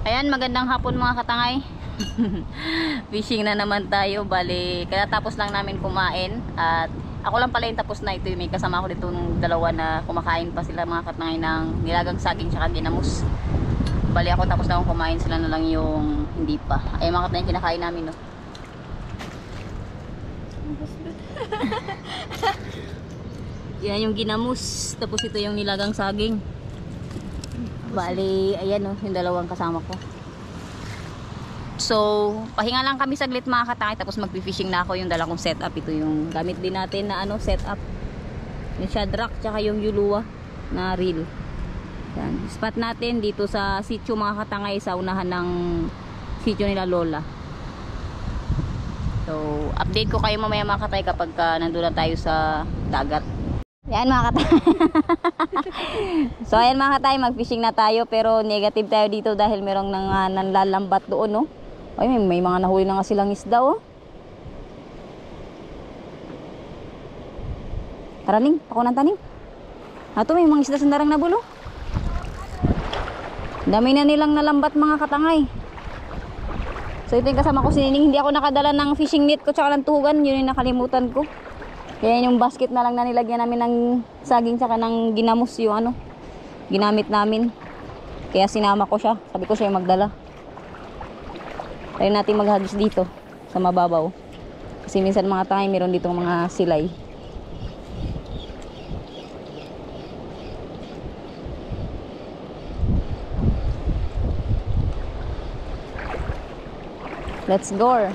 Ayan, magandang hapon mga katangay. Fishing na naman tayo. Bali, katapos lang namin kumain. At ako lang pala yung tapos na ito. May kasama ko dito ng dalawa na kumakain pa sila mga katangay ng nilagang saging tsaka ginamos. Bali ako tapos na akong kumain. Sila na lang yung hindi pa. Ay mga katangay kinakain namin, no. Yan yung ginamos. Tapos ito yung nilagang saging. Bali, ayan o, yung dalawang kasama ko. So, pahinga lang kami saglit mga katangay. Tapos magpi-fishing na ako. Yung dala kong setup. Ito yung gamit din natin na setup. Yung Shadrack, tsaka yung Yulua na reel. Yan. Spot natin dito sa sitio mga katangay. Sa unahan ng sitio nila Lola. So, update ko kayo mamaya mga katangay kapag nandun na tayo sa dagat. Yan mga katay. So ayan mga katay, mag-fishing na tayo. Pero negative tayo dito dahil merong nanlalambat doon, no? Ay, may mga nahuli na nga silang isda, oh. Taraning, ako ng taning. Ato, may mga isda sa darang nabulo. Dami na nilang nalambat mga katangay. So ito yung kasama ko si Nining. Hindi ako nakadala ng fishing net ko tsaka lang tuhugan. Yun yung nakalimutan ko. Kaya yung basket na lang na nilagyan namin ng saging tsaka ng ginamos yung ginamit namin. Kaya sinama ko siya. Sabi ko siya yung magdala. Tayo natin maghagis dito sa mababaw. Kasi minsan mga tangay meron ditong mga silay. Let's go.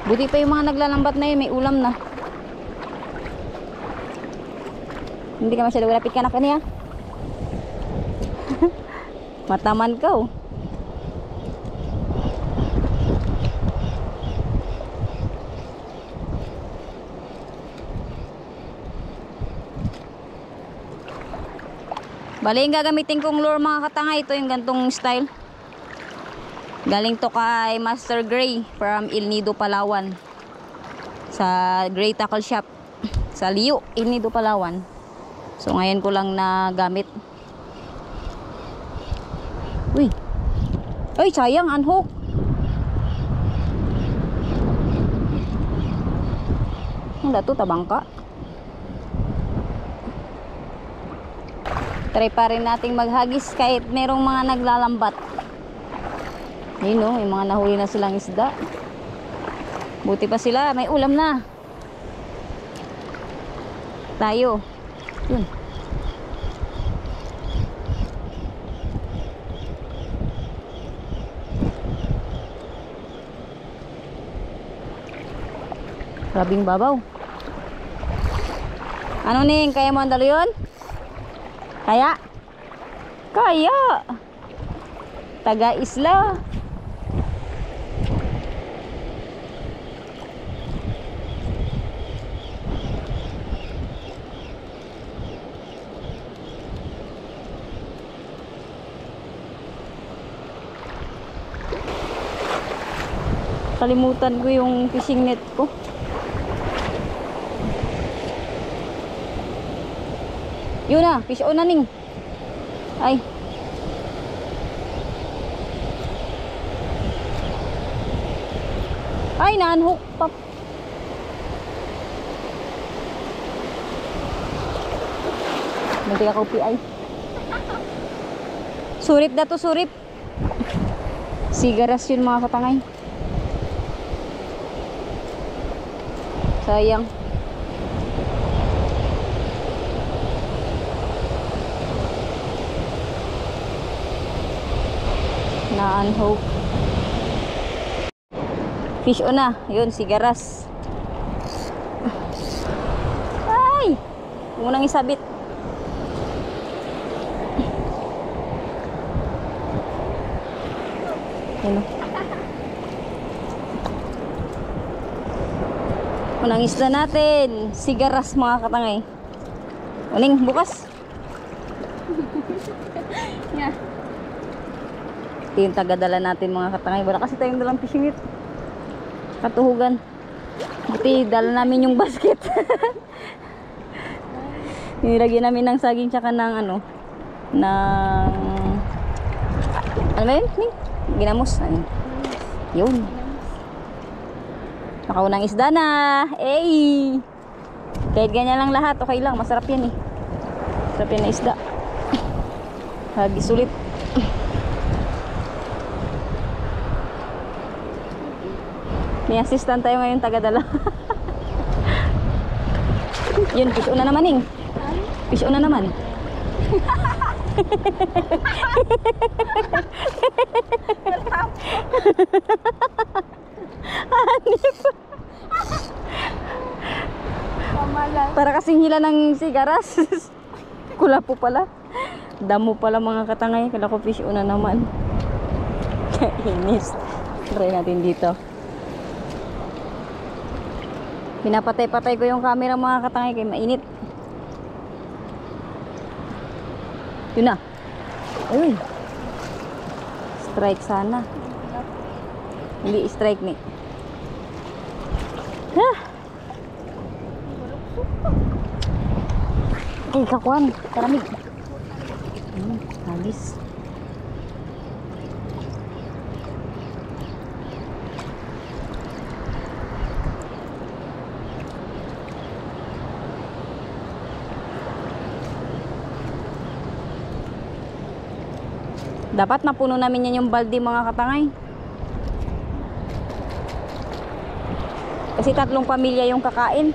Buti pa yung mga naglalambat na yun, may ulam na. Hindi ka masyado lapit ka na kaniya. Mataman ka, oh. Bali yung gagamitin kong lure mga katangay. Ito yung gantong style. Galing to kay Master Gray from El Nido, Palawan. Sa Gray Tackle Shop. Sa Liu, El Nido, Palawan. So ngayon ko lang na gamit. Uy. Ay, sayang, unhook. Ang dato, tabangka. Try pa rin nating maghagis kahit merong mga naglalambat. Ayun, no, may mga nahuli na silang isda. Buti pa sila, may ulam na. Tayo. Yun. Grabing babaw. Ano ning, kaya mo andalo yun? Kaya? Kaya. Taga Isla. Kalimutan ko yung fishing net ko. Yun na, fish on na ning. Ay. Ay, na-unhook pa. Nanti ka kopi ay. Surip na to, surip. Sigaras yun mga katangay. Sayang. Na-unhook. Fish on na. Yun, sigaras. Ay! Huwag mo nang isabit. Yun o. Unang isla natin. Sigaras mga katangay. Uling, bukas. Yeah. Ito yung tagadala natin mga katangay. Wala kasi tayong dalang fishing net. Katuhugan. Buti dala namin yung basket. Nilagyan namin ng saging tsaka ng ng Ano ba yun? Ning? Ginamos. Ano? Yun. Nakaunang isda na. Eh. Kahit ganyan lang lahat, okay lang. Masarap yan eh. Masarap yan na isda. Hagis ulit. May assistant tayo ngayon, tagadala. Yun, fish on na naman eh. Fish on na naman. Para kasing hila ng sigaras. Kula po pala. Damo pala mga katangay. Kala ko fish on na naman. Kainis. Try natin dito. Pinapatay-patay ko yung camera mga katangay kaya mainit. Yun na. Uy. Strike sana. Hindi strike ni. Ah. Eh, kakuan. Karamig. Halis. Dapat mapuno namin yan yung balde mga katangay. Kasi 3 pamilya yung kakain.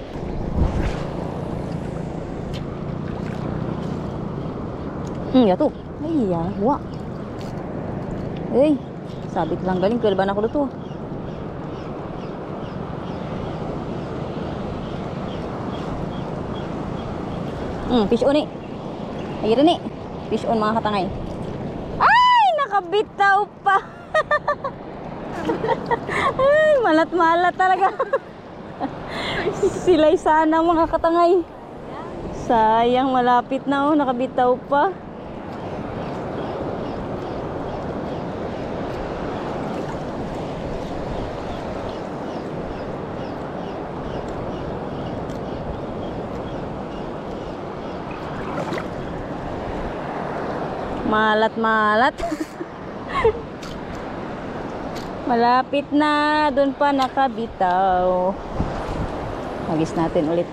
Yato. Ay, yawa. Ay, sabit lang galing. Kailan ba na ako luto? Fish on eh. Ayun eh. Fish on mga katangay. Nakabitaw pa. Ay, malat-malat talaga. Sila'y sana mga katangay. Sayang, malapit na oh, nakabitaw pa. Malat-malat. Malapit na, doon pa nakabitaw. Hagis natin ulit.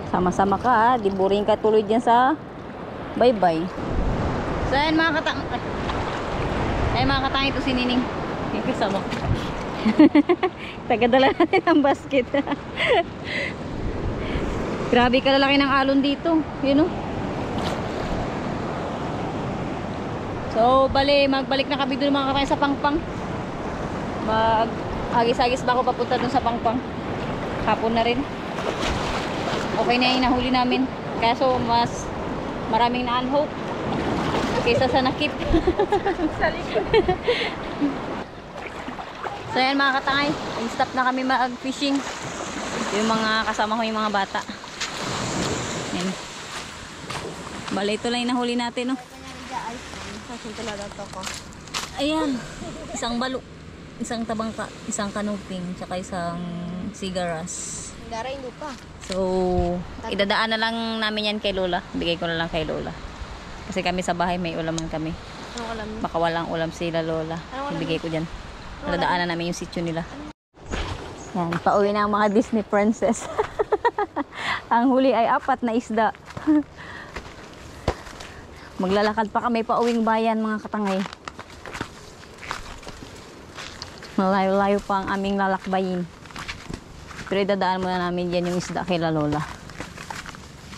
Sama-sama ka, di boring ka tuloy dyan sa bye-bye. So ayan mga katang. Ay mga katang, ito si Nining. Kasama. Tagadala natin ang basket. Grabe kalalaki ng alon dito. Yun o. So bali, magbalik na kami doon mga katang sa Pangpang. Mag-agis-agis ba ako papunta doon sa Pangpang. Hapon na rin. Okay na yung nahuli namin. Kaya so mas maraming na-unhope kaysa sa nakip. Sa likod. So yan mga katangay, stop na kami mag-fishing. Yung mga kasama ko, yung mga bata. Yan. Bale, ito lang yung nahuli natin, no? Ayan, isang balo, isang tabangka, isang kanuping, tsaka isang sigaras. So, idadaan na lang namin yan kay Lola. Bigay ko na lang kay Lola. Kasi kami sa bahay may ulaman kami. Baka walang ulam sila Lola. Ibigay ko dyan. Idadaan na namin yung sityo nila. Yan, pauwi na ang mga Disney princess. Ang huli ay 4 na isda. Maglalakad pa kami pauwing bayan mga katangay. Malayo-layo pa ang aming lalakbayin. Pero idadaan muna namin dyan yung isda kay Lola.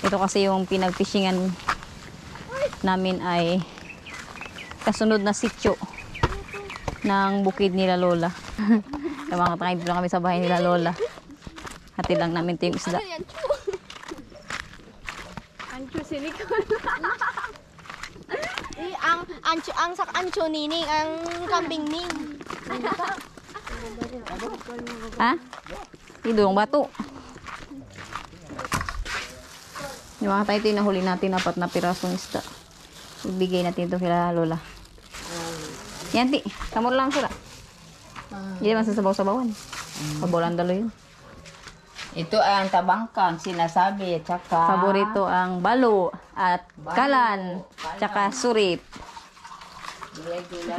Ito kasi yung pinagfishingan namin ay kasunod na sityo ng bukid nila Lola. Yung mga katangay, dito lang kami sa bahay nila Lola. Hatid lang namin ito yung isda. Ancho silikon. ang sak ancho nining ang kambing ning. Ha? Idulong bato. Yung mga tayo, ito yung nahuli natin 4 na pirasong isda. Ibigay natin ito kila Lola. Yan, ti. Kamor lang sila. Hindi naman sasabaw-sabawan. Pabolan dalo yun. Ito ang tabangkang sinasabi, tsaka Paborito ang balo at kalan, tsaka surip.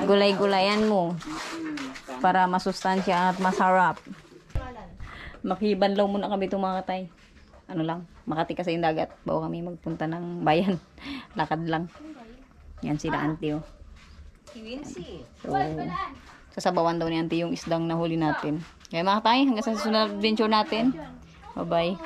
Gulay-gulayan mo para masustansya at masarap. Makibanlaw muna kami itong mga katay. Ano lang, Makati kasi yung dagat. Bago kami magpunta ng bayan. Lakad lang. Yan sila auntie oh. So, sasabawan daw ni auntie yung isdang nahuli natin. Kaya mga katay, hanggang sa susunod adventure natin. Bye-bye.